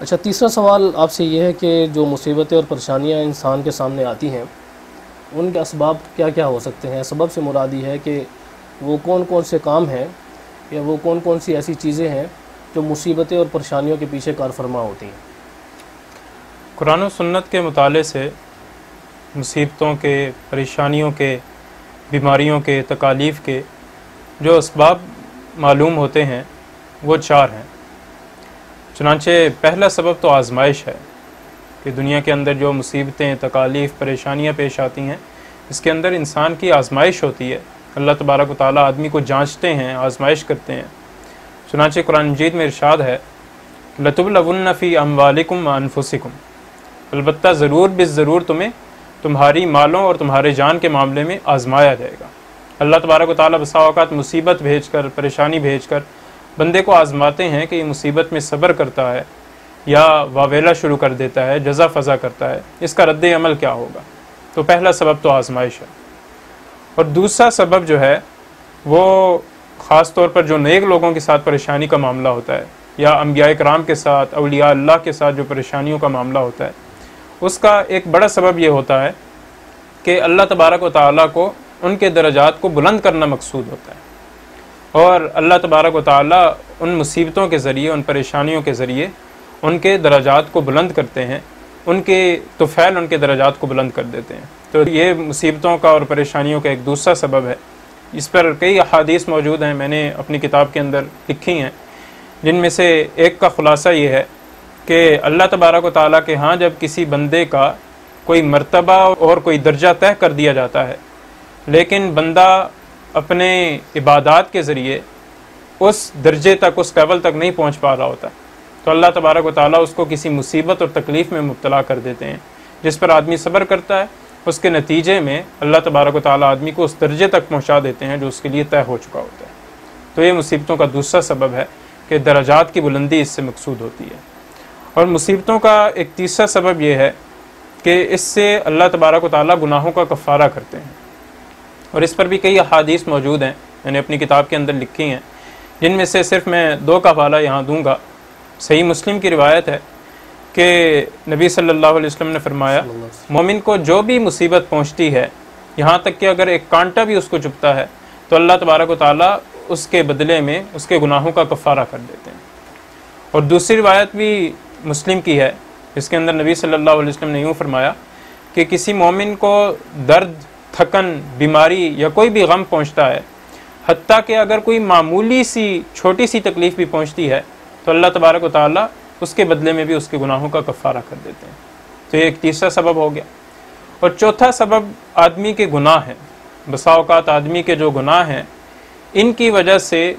اچھا، تیسرا سوال آپ سے یہ ہے کہ جو مصیبتیں اور پریشانیاں انسان کے سامنے آتی ہیں ان کے اسباب کیا کیا ہو سکتے ہیں؟ سبب سے مراد یہ ہے کہ وہ کون کون سے کام ہیں یا وہ کون کون سی ایسی چیزیں ہیں جو مصیبتیں اور پریشانیوں کے پیچھے کار فرما ہوتی ہیں؟ قرآن و سنت کے مطالعے سے مصیبتوں کے، پریشانیوں کے، بیماریوں کے، تکالیف کے جو اسباب معلوم ہوتے ہیں وہ 4 ہیں۔ چنانچہ پہلا سبب تو آزمائش ہے کہ دنیا کے اندر جو مصیبتیں، تکالیف، پریشانیاں پیش آتی ہیں اس کے اندر انسان کی آزمائش ہوتی ہے۔ اللہ تبارک و تعالیٰ آدمی کو جانچتے ہیں، آزمائش کرتے ہیں۔ چنانچہ قرآن مجید میں ارشاد ہے لَتُبْلَوُنَّ فِي أَمْوَالِكُمْ وَأَنفُسِكُمْ، البتہ ضرور بالضرور تمہیں تمہاری مالوں اور تمہارے جان کے معاملے میں آزمایا جائے گا۔ اللہ تبارک و تعالیٰ بسا اوقات مصیبت بھیج کر، پریشانی بھیج کر بندے کو آزماتے ہیں کہ یہ مصیبت میں صبر کرتا ہے یا واویلا شروع کر دیتا ہے، جزا فضا کرتا ہے، اس کا رد عمل کیا ہوگا۔ تو پہلا سبب تو آزمائش ہے۔ اور دوسرا سبب جو ہے وہ خاص طور پر جو نیک لوگوں کے ساتھ پریشانی کا معاملہ ہوتا ہے یا انبیاء کرام کے ساتھ، اولیاء اللہ کے ساتھ جو پریشانیوں کا معاملہ ہوتا ہے، اس کا ایک بڑا سبب یہ ہوتا ہے کہ اللہ تبارک و تعالیٰ کو ان کے درجات کو بلند کرنا مقصود ہوتا ہے، اور اللہ تبارک و تعالیٰ ان مصیبتوں کے ذریعے، ان پریشانیوں کے ذریعے ان کے درجات کو بلند کرتے ہیں، ان کے طفیل ان کے درجات کو بلند کر دیتے ہیں۔ تو یہ مصیبتوں کا اور پریشانیوں کا ایک دوسرا سبب ہے۔ اس پر کئی احادیث موجود ہیں، میں نے اپنی کتاب کے اندر لکھی ہیں، جن میں سے ایک کا خلاصہ یہ ہے کہ اللہ تبارک و تعالیٰ کے ہاں جب کسی بندے کا کوئی مرتبہ اور کوئی درجہ طے کر دیا جاتا ہے لیکن بندہ اپنے عبادات کے ذریعے اس درجے تک، اس لیول تک نہیں پہنچ پا رہا ہوتا، تو اللہ تبارک و تعالیٰ اس کو کسی مصیبت اور تکلیف میں مبتلا کر دیتے ہیں، جس پر آدمی صبر کرتا ہے، اس کے نتیجے میں اللہ تبارک و تعالیٰ آدمی کو اس درجے تک پہنچا دیتے ہیں جو اس کے لیے طے ہو چکا ہوتا ہے۔ تو یہ مصیبتوں کا دوسرا سبب ہے کہ درجات کی بلندی اس سے مقصود ہوتی ہے۔ اور مصیبتوں کا ایک تیسرا سبب یہ ہے کہ اس سے اللہ تبارک و تعالیٰ گناہوں کا کفارہ کرتے ہیں، اور اس پر بھی کئی احادیث موجود ہیں، میں نے اپنی کتاب کے اندر لکھی ہیں، جن میں سے صرف میں 2 کا حوالہ یہاں دوں گا۔ صحیح مسلم کی روایت ہے کہ نبی صلی اللہ علیہ وسلم نے فرمایا مومن کو جو بھی مصیبت پہنچتی ہے، یہاں تک کہ اگر ایک کانٹا بھی اس کو چبھتا ہے، تو اللہ تبارک و تعالیٰ اس کے بدلے میں اس کے گناہوں کا کفارہ کر دیتے ہیں۔ اور دوسری روایت بھی مسلم کی ہے، اس کے اندر نبی صلی اللہ علیہ وسلم نے یوں فرمایا کہ کسی مومن کو درد، تھکن، بیماری یا کوئی بھی غم پہنچتا ہے، حتیٰ کہ اگر کوئی معمولی سی چھوٹی سی تکلیف بھی پہنچتی ہے، تو اللہ تبارک و تعالیٰ اس کے بدلے میں بھی اس کے گناہوں کا کفارہ کر دیتے ہیں۔ تو یہ ایک تیسرا سبب ہو گیا۔ اور چوتھا سبب آدمی کے گناہ ہیں۔ بسا اوقات آدمی کے جو گناہ ہیں ان کی وجہ سے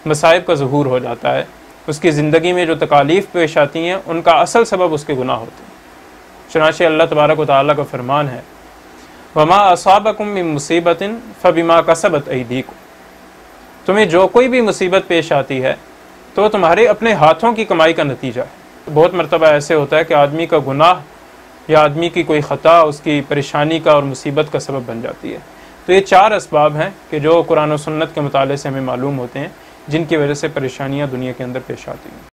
مصائب کا ظہور ہو جاتا ہے، اس کی زندگی میں جو تکالیف پیش آتی ہیں ان کا اصل سبب اس کے گناہ ہوتے ہیں۔ چنانچہ اللہ تبارک و تعالیٰ کا فرمان ہے وَمَا أَصَابَكُم مِّن مُّصِيبَةٍ فَبِمَا كَسَبَتْ أَيْدِيكُمْ، تمہیں جو کوئی بھی مصیبت پیش آتی ہے تو تمہارے اپنے ہاتھوں کی کمائی کا نتیجہ ہے۔ بہت مرتبہ ایسے ہوتا ہے کہ آدمی کا گناہ یا آدمی کی کوئی خطا اس کی پریشانی کا اور مصیبت کا سبب بن جاتی ہے۔ تو یہ 4 اسباب ہیں کہ جو قرآن و سنت کے مطالعے سے ہمیں معلوم ہوتے ہیں، جن کی وجہ سے پریشانیاں دنیا کے اندر پیش آتی ہیں۔